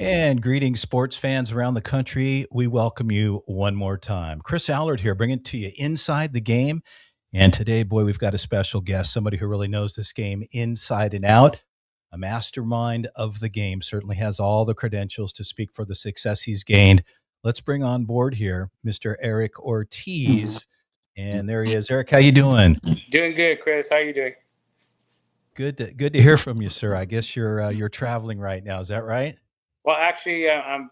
And greetings, sports fans around the country. We welcome you one more time. Chris Allard here, bringing it to you inside the game. And today, boy, we've got a special guest, somebody who really knows this game inside and out, a mastermind of the game, certainly has all the credentials to speak for the success he's gained. Let's bring on board here Mr. Eric Ortiz. And there he is. Eric, how you doing? Doing good, Chris. How you doing? Good to hear from you, sir. I guess you're traveling right now. Is that right? Well, actually, now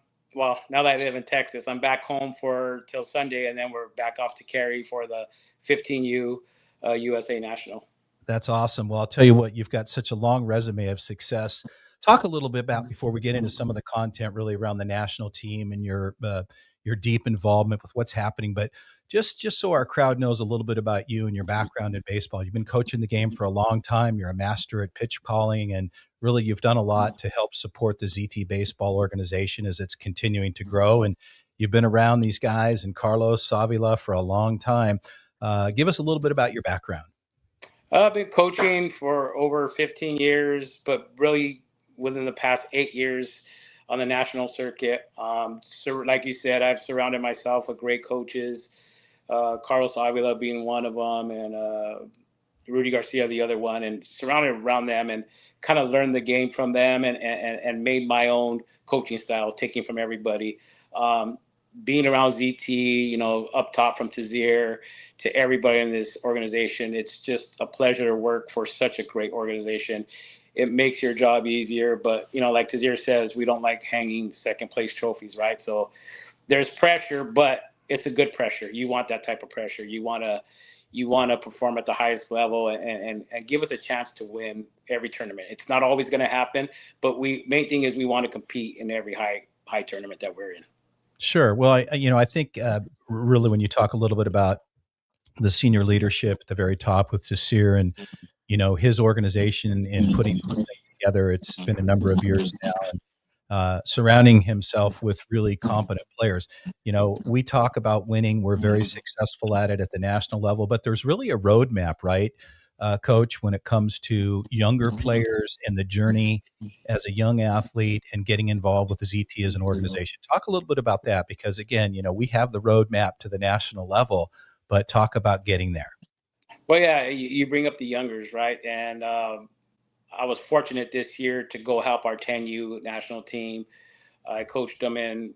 that I live in Texas, I'm back home for till Sunday, and then we're back off to Cary for the 15U USA National. That's awesome. Well, I'll tell you what, you've got such a long resume of success. Talk a little bit about before we get into some of the content really around the national team and your deep involvement with what's happening. But just so our crowd knows a little bit about you and your background in baseball. You've been coaching the game for a long time. You're a master at pitch calling, and really you've done a lot to help support the ZT baseball organization as it's continuing to grow. And you've been around these guys and Carlos Savila for a long time. Give us a little bit about your background. I've been coaching for over 15 years, but really within the past 8 years on the national circuit. So, like you said, I've surrounded myself with great coaches, Carlos Avila being one of them, and Rudy Garcia the other one, and surrounded around them and kind of learned the game from them and made my own coaching style, taking from everybody. Being around ZT, up top from Tazir to everybody in this organization, it's just a pleasure to work for such a great organization. It makes your job easier, but like Tazir says, we don't like hanging second place trophies, right? So there's pressure, but it's a good pressure. You want that type of pressure. You want to perform at the highest level and give us a chance to win every tournament. It's not always going to happen, but main thing is we want to compete in every high tournament that we're in. Sure. Well, I think really when you talk a little bit about the senior leadership at the very top with Jasir and his organization in putting this thing together, it's been a number of years now, and surrounding himself with really competent players. We talk about winning; we're very successful at it at the national level, but there's really a roadmap, right? Coach, when it comes to younger players and the journey as a young athlete and getting involved with the ZT as an organization. Talk a little bit about that because, again, we have the roadmap to the national level, but talk about getting there. Well, yeah, you bring up the youngers, right? And I was fortunate this year to go help our 10U national team. I coached them in,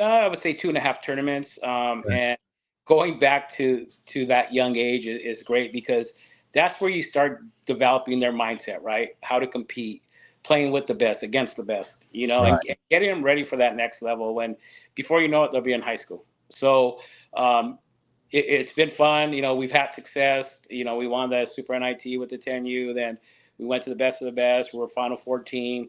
I would say, 2.5 tournaments. Right. And going back to that young age is great because that's where you start developing their mindset, right? How to compete, playing with the best, against the best, Right. and getting them ready for that next level when before you know it, they'll be in high school. So it's been fun. We've had success. We won the Super NIT with the 10U. Then we went to the best of the best. We were Final Four team.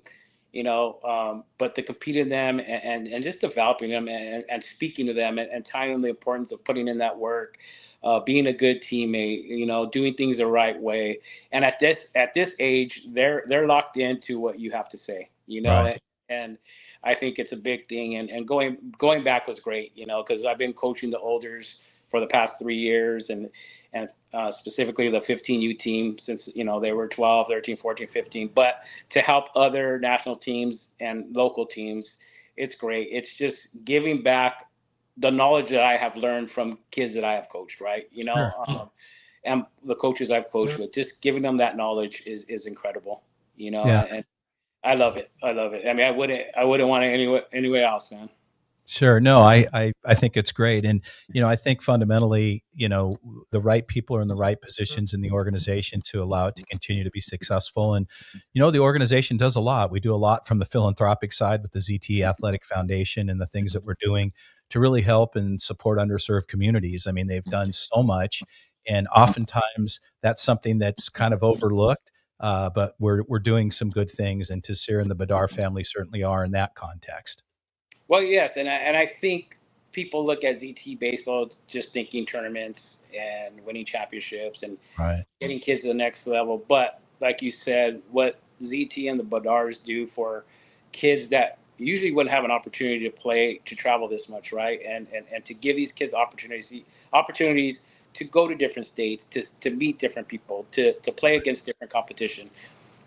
But to compete in them and just developing them and speaking to them and telling them the importance of putting in that work, being a good teammate, doing things the right way. And at this age, they're locked into what you have to say, Right. and I think it's a big thing. And going back was great, because I've been coaching the olders for the past 3 years and specifically the 15U team since they were 12, 13, 14, 15. But to help other national teams and local teams, it's great. It's just giving back the knowledge that I have learned from kids that I have coached, right? Sure. And the coaches I've coached with, just giving them that knowledge is incredible, Yeah. and I love it. I love it. I mean, I wouldn't want it anywhere else, man. Sure. No, I think it's great. And, I think fundamentally, the right people are in the right positions in the organization to allow it to continue to be successful. And, the organization does a lot. We do a lot from the philanthropic side with the ZT Athletic Foundation and the things that we're doing to really help and support underserved communities. I mean, they've done so much. And oftentimes that's something that's kind of overlooked. But we're doing some good things. And Tassir and the Badar family certainly are in that context. Well, yes, and I think people look at ZT baseball just thinking tournaments and winning championships and Right. getting kids to the next level. But like you said, what ZT and the Badars do for kids that usually wouldn't have an opportunity to play, to travel this much, right? And to give these kids opportunities to go to different states, to meet different people, to play against different competition.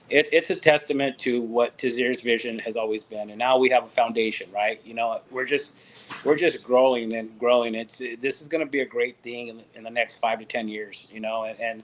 it's a testament to what Tazir's vision has always been, and now we have a foundation, right? We're just growing and growing. This is going to be a great thing in the next 5 to 10 years, and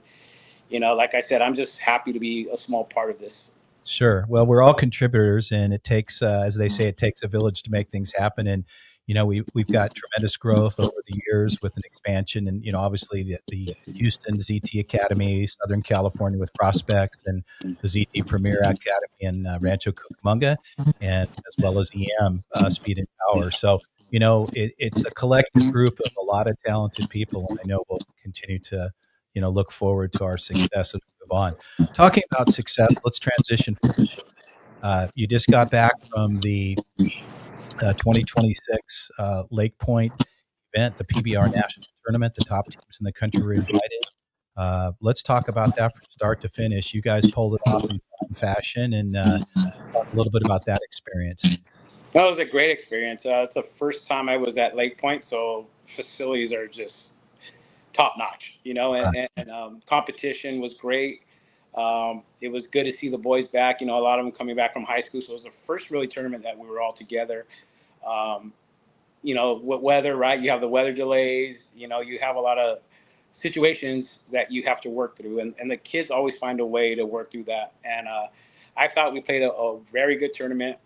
like I said, I'm just happy to be a small part of this. Sure. Well, we're all contributors, and it takes, as they say, it takes a village to make things happen. And we've got tremendous growth over the years with an expansion, and obviously the Houston ZT Academy, Southern California with Prospects, and the ZT Premier Academy in Rancho Cucamonga, and as well as EM Speed and Power. So it's a collective group of a lot of talented people, and I know we'll continue to look forward to our success as we move on. Talking about success, let's transition for a minute. You just got back from the 2026 Lake Point event, the PBR National Tournament. The top teams in the country were invited. Let's talk about that from start to finish. You guys pulled it off in fine fashion, and talk a little bit about that experience. That was a great experience. It's the first time I was at Lake Point, so facilities are just top notch, and competition was great. It was good to see the boys back. A lot of them coming back from high school, so it was the first really tournament that we were all together. Um, with weather, right? You have the weather delays. You have a lot of situations that you have to work through, and the kids always find a way to work through that. And I thought we played a very good tournament.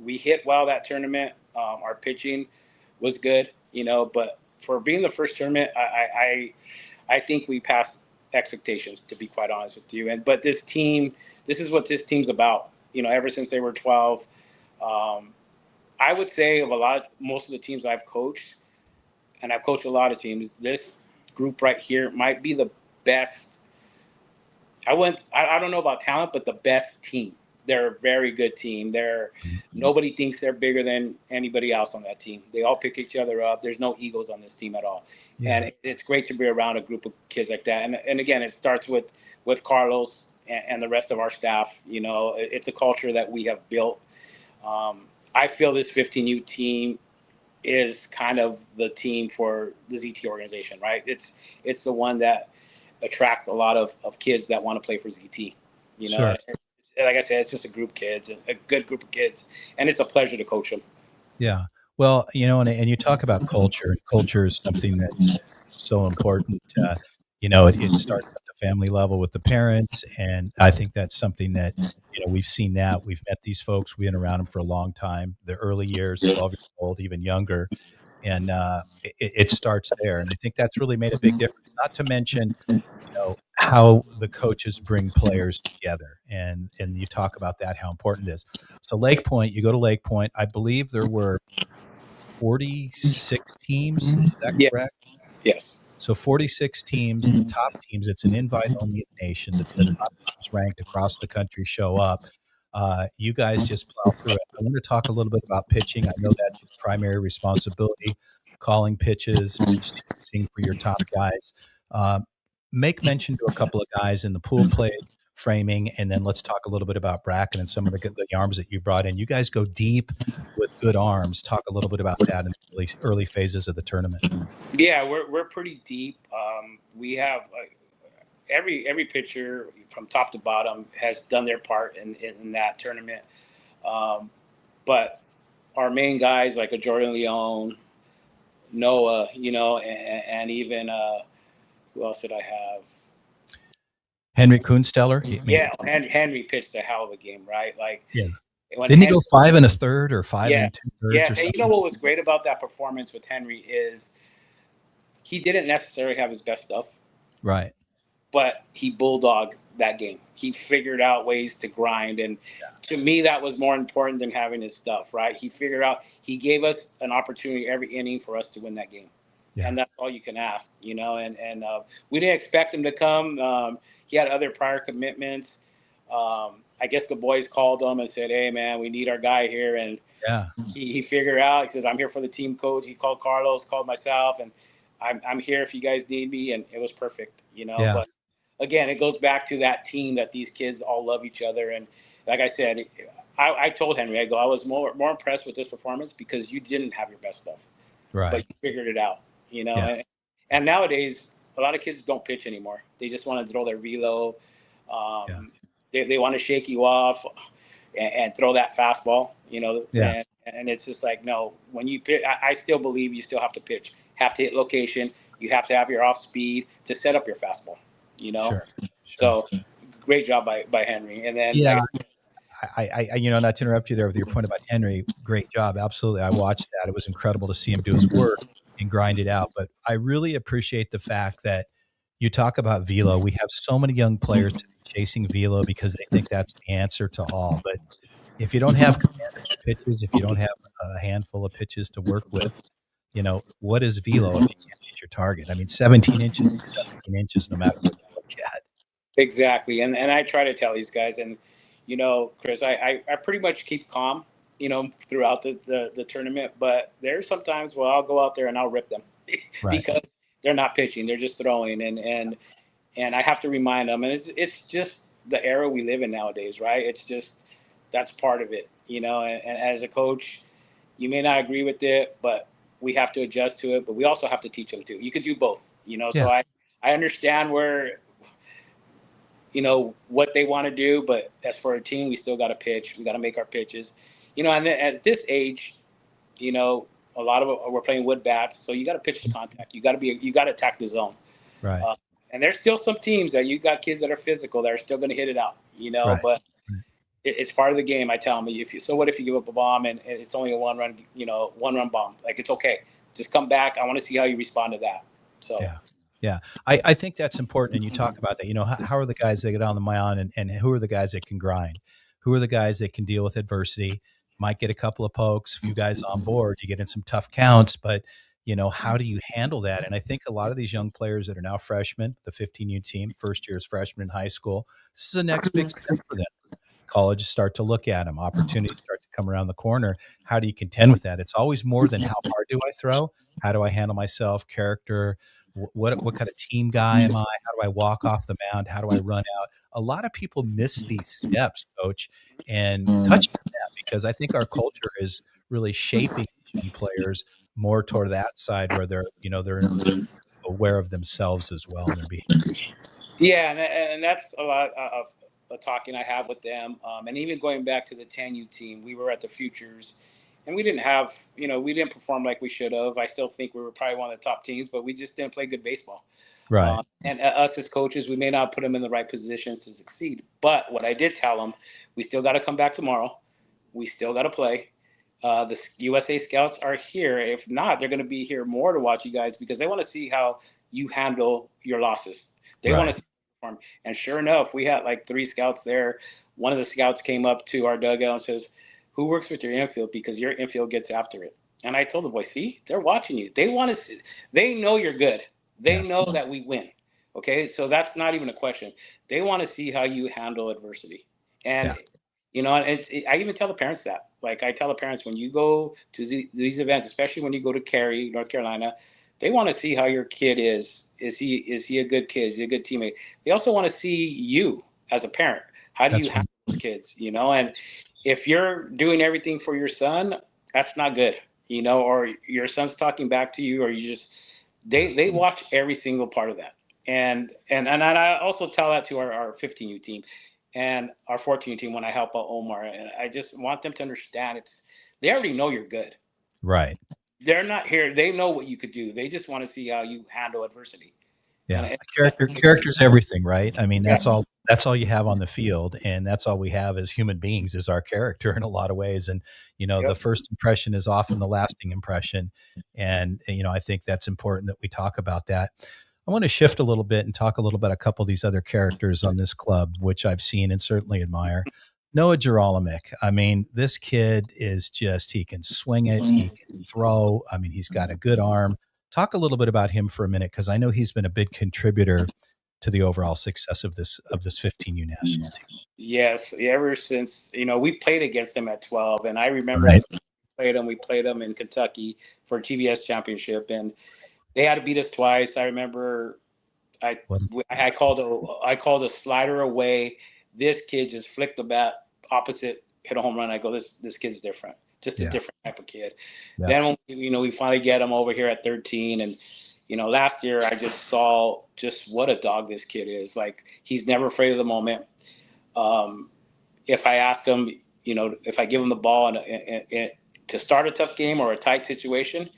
We hit well that tournament. Our pitching was good, but for being the first tournament, I think we passed expectations, to be quite honest with you. But this team, this is what this team's about. Ever since they were 12, I would say of most of the teams I've coached, and I've coached a lot of teams, this group right here might be the best. I don't know about talent, but the best team. They're a very good team. Nobody thinks they're bigger than anybody else on that team. They all pick each other up. There's no egos on this team at all. Yeah. And it's great to be around a group of kids like that. And again, it starts with Carlos and the rest of our staff. It's a culture that we have built. I feel this 15U team is kind of the team for the ZT organization, right? It's the one that attracts a lot of kids that want to play for ZT. Sure. Like I said, it's just a group of kids, a good group of kids, and it's a pleasure to coach them. Yeah. Well, and you talk about culture. Culture is something that's so important. It starts at the family level with the parents, and I think that's something that we've seen that we've met these folks. We've been around them for a long time. The early years, 12 years old, even younger, and it starts there. And I think that's really made a big difference. Not to mention, how the coaches bring players together, and you talk about that, how important it is. So Lake Point, you go to Lake Point. I believe there were 46 teams. Is that correct? Yes. So 46 teams, the top teams. It's an invite-only nation. The top teams ranked across the country show up. You guys just plow through it. I want to talk a little bit about pitching. I know that's your primary responsibility, calling pitches, pitch sequencing for your top guys. Make mention to a couple of guys in the pool play framing, and then let's talk a little bit about Bracken and some of the arms that you brought in. You guys go deep with good arms. Talk a little bit about that in the early phases of the tournament. Yeah, we're pretty deep. We have every pitcher from top to bottom has done their part in that tournament. But our main guys like a Jordan Leone, Noah, and even who else did I have? Henry Kunsteller. Yeah, Henry pitched a hell of a game, right? Like, yeah. Didn't he go 5 1/3 or 5 2/3? Yeah, or something? And what was great about that performance with Henry is he didn't necessarily have his best stuff, right? But he bulldogged that game. He figured out ways to grind, and to me, that was more important than having his stuff, right? He gave us an opportunity every inning for us to win that game. Yeah. And that's all you can ask, and we didn't expect him to come. He had other prior commitments. I guess the boys called him and said, "Hey, man, we need our guy here." And he figured out, he says, "I'm here for the team coach." He called Carlos, called myself, and I'm here if you guys need me. And it was perfect, Yeah. But again, it goes back to that team, that these kids all love each other. And like I said, I told Henry, I was more impressed with this performance because you didn't have your best stuff, right? But you figured it out, Yeah. And nowadays, a lot of kids don't pitch anymore. They just want to throw their velo. they want to shake you off and throw that fastball, Yeah, and it's just like, no, when you pitch, I still believe you still have to pitch, have to hit location, you have to have your off speed to set up your fastball, you know. sure, sure. So great job by Henry. And then Yeah, not to interrupt you there with your point about Henry, great job. Absolutely. I watched that. It was incredible to see him do his work and grind it out. But I really appreciate the fact that you talk about velo. We have so many young players chasing velo because they think that's the answer to all. But if you don't have command of your pitches, if you don't have a handful of pitches to work with, what is velo if you can't hit your target? I mean, 17 inches, 17 inches, no matter what you look at. exactly, and I try to tell these guys, and Chris, I pretty much keep calm, throughout the tournament. But there's sometimes where I'll go out there and I'll rip them Right. because they're not pitching, they're just throwing, and I have to remind them. And it's just the era we live in nowadays, right? It's just that's part of it, And as a coach, you may not agree with it, but we have to adjust to it. But we also have to teach them too. You could do both, Yeah. So I understand where what they want to do, but as for a team, we still got to pitch. We got to make our pitches, And then at this age, a lot of it, we're playing wood bats, so you got to pitch to contact. You got to attack the zone. Right. And there's still some teams that you got kids that are physical that are still going to hit it out, Right. But it's part of the game. I tell them, so what if you give up a bomb and it's only a one run bomb? Like, it's okay. Just come back. I want to see how you respond to that. So. Yeah. Yeah. I think that's important. And you talk about that, how are the guys that get on the mound and who are the guys that can grind? Who are the guys that can deal with adversity? Might get a couple of pokes, a few guys on board, you get in some tough counts, but how do you handle that? And I think a lot of these young players that are now freshmen, the 15U team, first year's freshmen in high school, this is the next big step for them. Colleges start to look at them, opportunities start to come around the corner. How do you contend with that? It's always more than how hard do I throw? How do I handle myself, character? What kind of team guy am I? How do I walk off the mound? How do I run out? A lot of people miss these steps, coach, and touch on that because I think our culture is really shaping young players more toward that side where they're aware of themselves as well and their behaviors. Yeah, and that's a lot of the talking I have with them. And even going back to the 10U team, we were at the Futures, and we didn't perform like we should have. I still think we were probably one of the top teams, but we just didn't play good baseball. Right. And us as coaches, we may not put them in the right positions to succeed. But what I did tell them, we still got to come back tomorrow. We still got to play. The USA scouts are here. If not, they're going to be here more to watch you guys because they want to see how you handle your losses. They want to see you perform. And sure enough, we had like 3 scouts there. One of the scouts came up to our dugout and says, "Who works with your infield? Because your infield gets after it." And I told the boys, "See, they're watching you. They want to see. They know you're good. They know that we win. Okay, so that's not even a question. They want to see how you handle adversity." And I even tell the parents that. Like, I tell the parents, when you go to these events, especially when you go to Cary, North Carolina, they want to see how your kid is. Is he a good kid? Is he a good teammate? They also want to see you as a parent. How do you handle those kids? And if you're doing everything for your son, that's not good. Or your son's talking back to you, or you just they watch every single part of that. And I also tell that to our 15U team and our 14U team when I help out Omar. And I just want them to understand they already know you're good. Right. They're not here. They know what you could do. They just want to see how you handle adversity. Yeah. Character's everything, right? I mean, that's all you have on the field, and that's all we have as human beings is our character in a lot of ways. And, the first impression is often the lasting impression. And, I think that's important that we talk about that. I want to shift a little bit and talk a little about a couple of these other characters on this club, which I've seen and certainly admire. Noah Gerolamick. I mean, this kid is he can swing it, he can throw. I mean, he's got a good arm. Talk a little bit about him for a minute, because I know he's been a big contributor to the overall success of this 15U national team. Yes, ever since we played against them at 12, and I remember we played them in Kentucky for TBS championship, and they had to beat us twice. I remember I called a slider away. This kid just flicked the bat opposite, hit a home run. I go, this kid's different, just a different type of kid. Yeah. Then when we finally get him over here at 13, and last year I just saw just what a dog this kid is. Like, he's never afraid of the moment. If I ask him, if I give him the ball to start a tough game or a tight situation,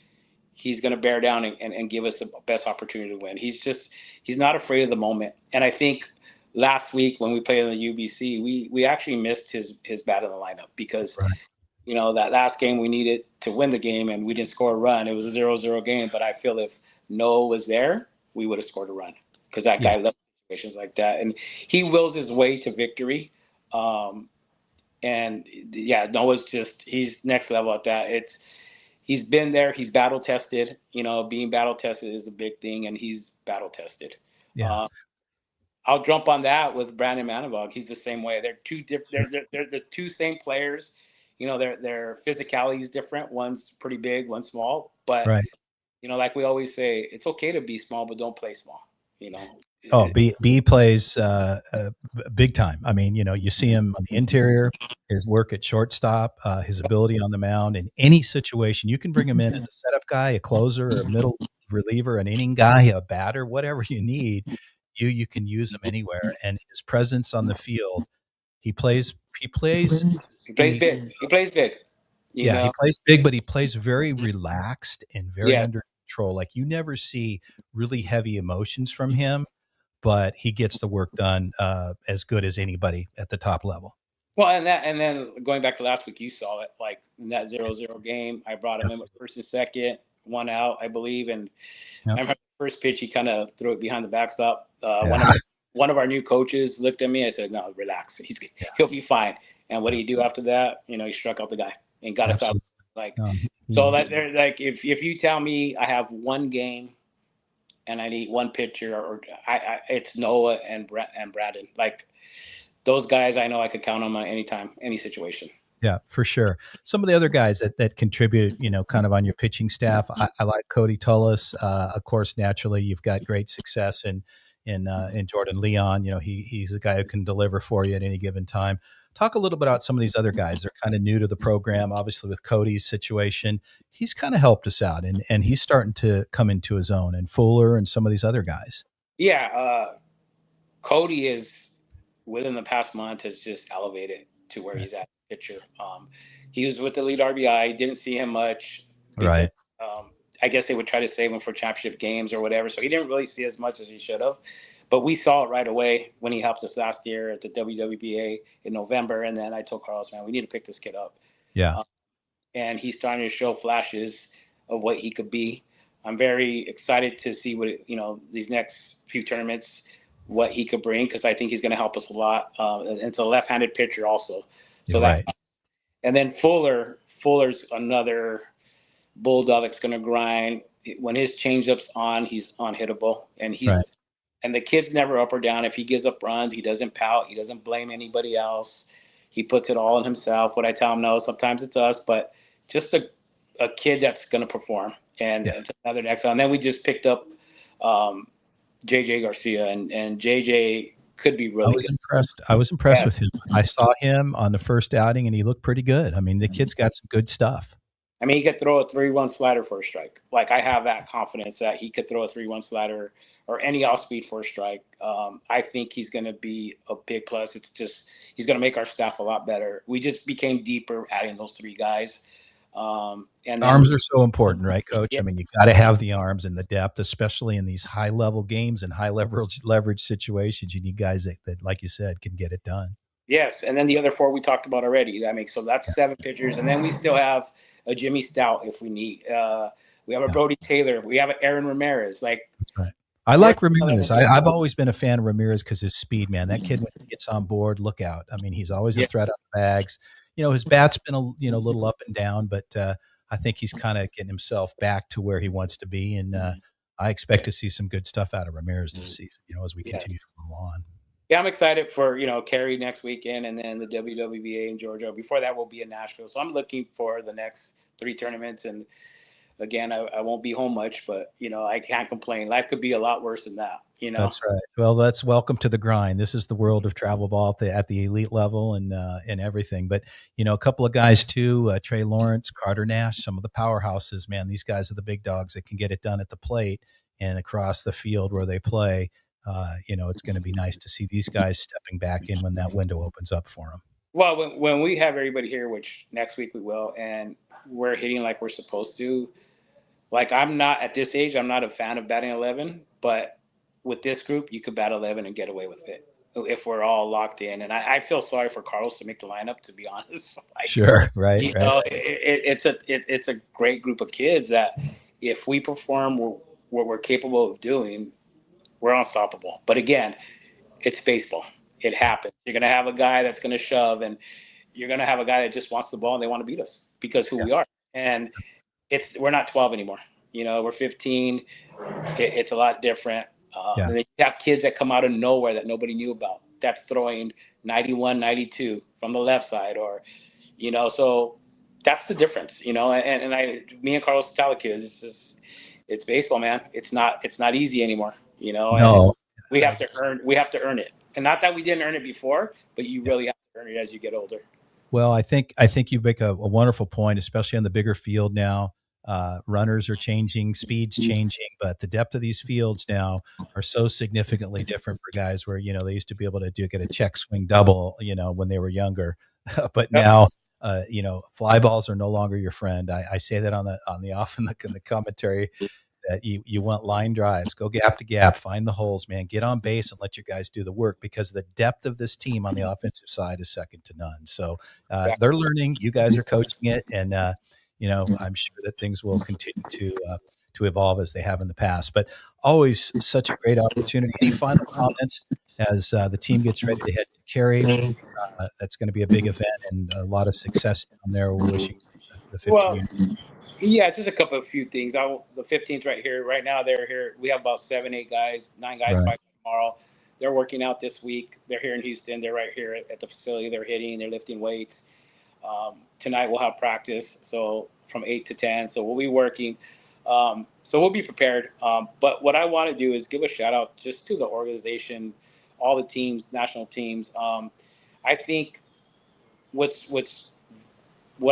he's going to bear down and give us the best opportunity to win. He's not afraid of the moment. And I think last week when we played in the UBC, we actually missed his bat in the lineup because, Right. that last game we needed to win the game and we didn't score a run. It was a 0-0 game, but I feel if Noah was there, we would have scored a run because that guy loves situations like that. And he wills his way to victory. And yeah, Noah's he's next level at that. He's been there. He's battle tested. Being battle tested is a big thing, and he's battle tested. Yeah. I'll jump on that with Brandon Manavog. He's the same way. They're two different. They're the two same players. Their physicality is different. One's pretty big, one's small. But right. Like we always say, it's okay to be small, but don't play small. Oh, B plays big time. I mean, you see him on the interior, his work at shortstop, his ability on the mound in any situation. You can bring him in as a setup guy, a closer, a middle reliever, an inning guy, a batter, whatever you need. You can use him anywhere, and his presence on the field, he plays big. He plays big. He plays big, but he plays very relaxed and very under control. Like you never see really heavy emotions from him, but he gets the work done as good as anybody at the top level. Well, and then going back to last week, you saw it like in that 0-0 game. I brought him in with first and second, 1 out, I believe, and I remember the first pitch he kind of threw it behind the backstop. One of our new coaches looked at me. I said, "No, relax. He'll be fine." And what did he do after that? He struck out the guy and got us out. If you tell me I have one game and I need one pitcher, or it's Noah and Braden. Like those guys, I know I could count on them anytime, any situation. Yeah, for sure. Some of the other guys that contribute, kind of on your pitching staff, I like Cody Tullis. Of course, naturally, you've got great success in Jordan Leon. He's a guy who can deliver for you at any given time. Talk a little bit about some of these other guys. They're kind of new to the program. Obviously, with Cody's situation, he's kind of helped us out, and he's starting to come into his own. And Fuller and some of these other guys. Yeah, Cody is within the past month has just elevated to where he's at pitcher. He was with the lead RBI. Didn't see him much. Because, I guess they would try to save him for championship games or whatever. So he didn't really see as much as he should have. But we saw it right away when he helped us last year at the WWBA in November. And then I told Carlos, man, we need to pick this kid up. Yeah. And he's starting to show flashes of what he could be. I'm very excited to see what, these next few tournaments, what he could bring, because I think he's going to help us a lot. And it's a left-handed pitcher also. So and then Fuller's another bulldog that's going to grind. When his changeup's on, he's unhittable. And and the kid's never up or down. If he gives up runs, he doesn't pout. He doesn't blame anybody else. He puts it all on himself. What I tell him, no, sometimes it's us, but just a kid that's going to perform. And it's another excellent. And then we just picked up JJ Garcia, and JJ could be really good. I was impressed with him. I saw him on the first outing, and he looked pretty good. I mean, the kid's got some good stuff. I mean, he could throw a 3-1 slider for a strike. Like, I have that confidence that he could throw a 3-1 slider or any off speed for a strike. I think he's going to be a big plus. It's just he's going to make our staff a lot better. We just became deeper adding those 3 guys. And arms are so important, right, Coach? Yeah. I mean, you got to have the arms and the depth, especially in these high level games and high leverage situations. You need guys that, like you said, can get it done. Yes, and then the other 4 we talked about already. So that's 7 pitchers, and then we still have a Jimmy Stout if we need. We have a Brody Taylor. We have an Aaron Ramirez. That's right. I like Ramirez. I've always been a fan of Ramirez because his speed, man. That kid, when he gets on board, look out. I mean, he's always a threat on the bags. His bat's been a little up and down, but I think he's kind of getting himself back to where he wants to be, and I expect to see some good stuff out of Ramirez this season. As we continue to move on. Yeah, I'm excited for Cary next weekend, and then the WWBA in Georgia. Before that, we'll be in Nashville. So I'm looking for the next 3 tournaments, and again, I won't be home much, but I can't complain. Life could be a lot worse than that. That's right. Well, that's welcome to the grind. This is the world of travel ball at the elite level and everything. But a couple of guys too, Trey Lawrence, Carter Nash, some of the powerhouses. Man, these guys are the big dogs that can get it done at the plate and across the field where they play. it's going to be nice to see these guys stepping back in when that window opens up for them. Well, when we have everybody here, which next week we will, and we're hitting like we're supposed to, like I'm not at this age, I'm not a fan of batting 11, but with this group, you could bat 11 and get away with it if we're all locked in. And I feel sorry for Carlos to make the lineup, to be honest. Like, sure, right. It's a great group of kids that if we perform what we're capable of doing, we're unstoppable. But again, it's baseball. It happens. You're going to have a guy that's going to shove, and you're going to have a guy that just wants the ball and they want to beat us because who we are. And we're not 12 anymore. We're 15. It's a lot different. And you have kids that come out of nowhere that nobody knew about. That's throwing 91, 92 from the left side, or so that's the difference. Me and Carlos tell the kids, it's baseball, man. It's not easy anymore. No. And we have to earn it. And not that we didn't earn it before, but you really have to earn it as you get older. Well, I think you make a wonderful point, especially on the bigger field now. Runners are changing, speeds changing, but the depth of these fields now are so significantly different for guys where, they used to be able to get a check swing double, when they were younger. But now, fly balls are no longer your friend. I say that on the off in the commentary, that you want line drives, go gap to gap, find the holes, man, get on base and let your guys do the work, because the depth of this team on the offensive side is second to none. So they're learning, you guys are coaching it, and I'm sure that things will continue to evolve as they have in the past. But always such a great opportunity. Any final comments as the team gets ready to head to Cary? That's going to be a big event and a lot of success down there. We're wishing the 15 years. Yeah, just a few things. The 15th right here. Right now, they're here. We have about 7, 8 guys, 9 guys by tomorrow. They're working out this week. They're here in Houston. They're right here at the facility. They're hitting. They're lifting weights. Tonight we'll have practice, so from 8 to 10. So we'll be working. So we'll be prepared. But what I want to do is give a shout out just to the organization, all the teams, national teams. I think what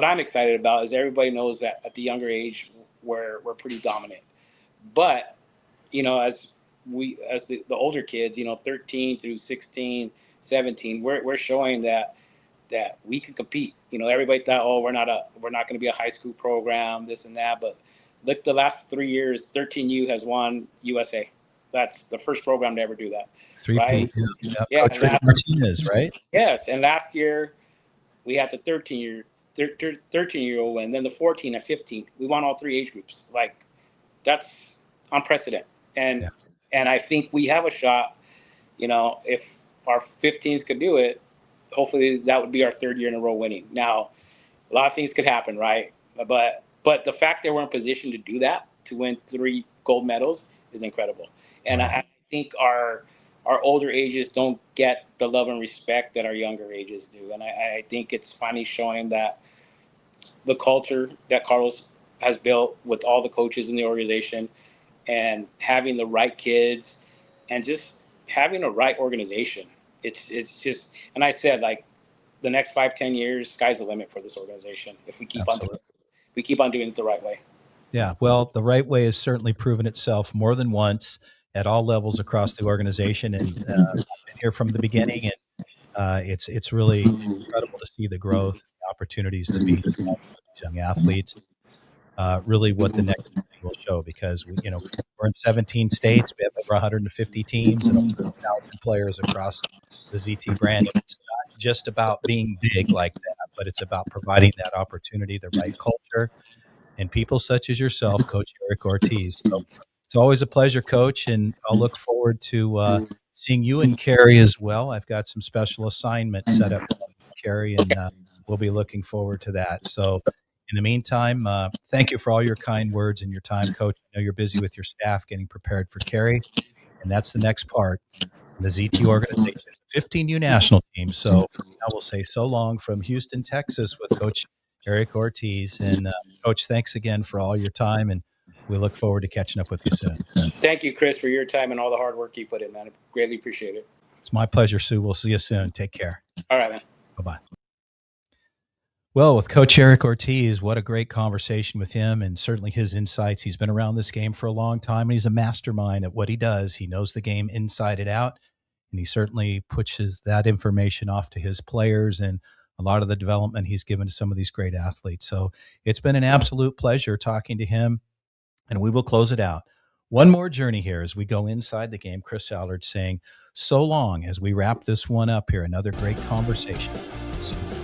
I'm excited about is everybody knows that at the younger age we're pretty dominant. But as the older kids, 13 through 16, 17, we're showing that we can compete. Everybody thought, we're not going to be a high school program, this and that. But look, the last 3 years, 13U has won USA. That's the first program to ever do that. 3 right? Yeah. Coach Martinez, right? Yes, and last year we had the 13-year-old win, then the 14 and 15. We won all 3 age groups. Like, that's unprecedented. And I think we have a shot. If our 15s could do it, hopefully that would be our 3rd year in a row winning. Now, a lot of things could happen, right? But the fact that we're in position to do that, to win 3 gold medals, is incredible. And I think our older ages don't get the love and respect that our younger ages do. And I think it's finally showing that the culture that Carlos has built with all the coaches in the organization, and having the right kids, and just having a right organization. It's just, and I said, like, the next 5-10 years, sky's the limit for this organization if we keep on doing it the right way. Yeah, well, the right way has certainly proven itself more than once at all levels across the organization, and I've been here from the beginning, and it's really incredible to see the growth, the opportunities that we have for these young athletes. Really, what the next thing will show, because we're in 17 states, we have over 150 teams and over 1,000 players across the ZT brand. It's not just about being big like that, but it's about providing that opportunity, the right culture, and people such as yourself, Coach Eric Ortiz. So it's always a pleasure, Coach, and I'll look forward to seeing you in Cary as well. I've got some special assignments set up for Cary, and we'll be looking forward to that. So in the meantime, thank you for all your kind words and your time, Coach. I know you're busy with your staff getting prepared for Cary, and that's the next part. The ZT organization, 15U national team. So for now, we'll say so long from Houston, Texas, with Coach Eric Ortiz. And Coach, thanks again for all your time, and we look forward to catching up with you soon. Thank you, Chris, for your time and all the hard work you put in, man. I greatly appreciate it. It's my pleasure, Sue. We'll see you soon. Take care. All right, man. Bye-bye. Well, with Coach Eric Ortiz, what a great conversation with him and certainly his insights. He's been around this game for a long time and he's a mastermind at what he does. He knows the game inside and out, and he certainly pushes that information off to his players and a lot of the development he's given to some of these great athletes. So it's been an absolute pleasure talking to him, and we will close it out. One more journey here as we go inside the game. Chris Allard saying, so long as we wrap this one up here. Another great conversation. See you.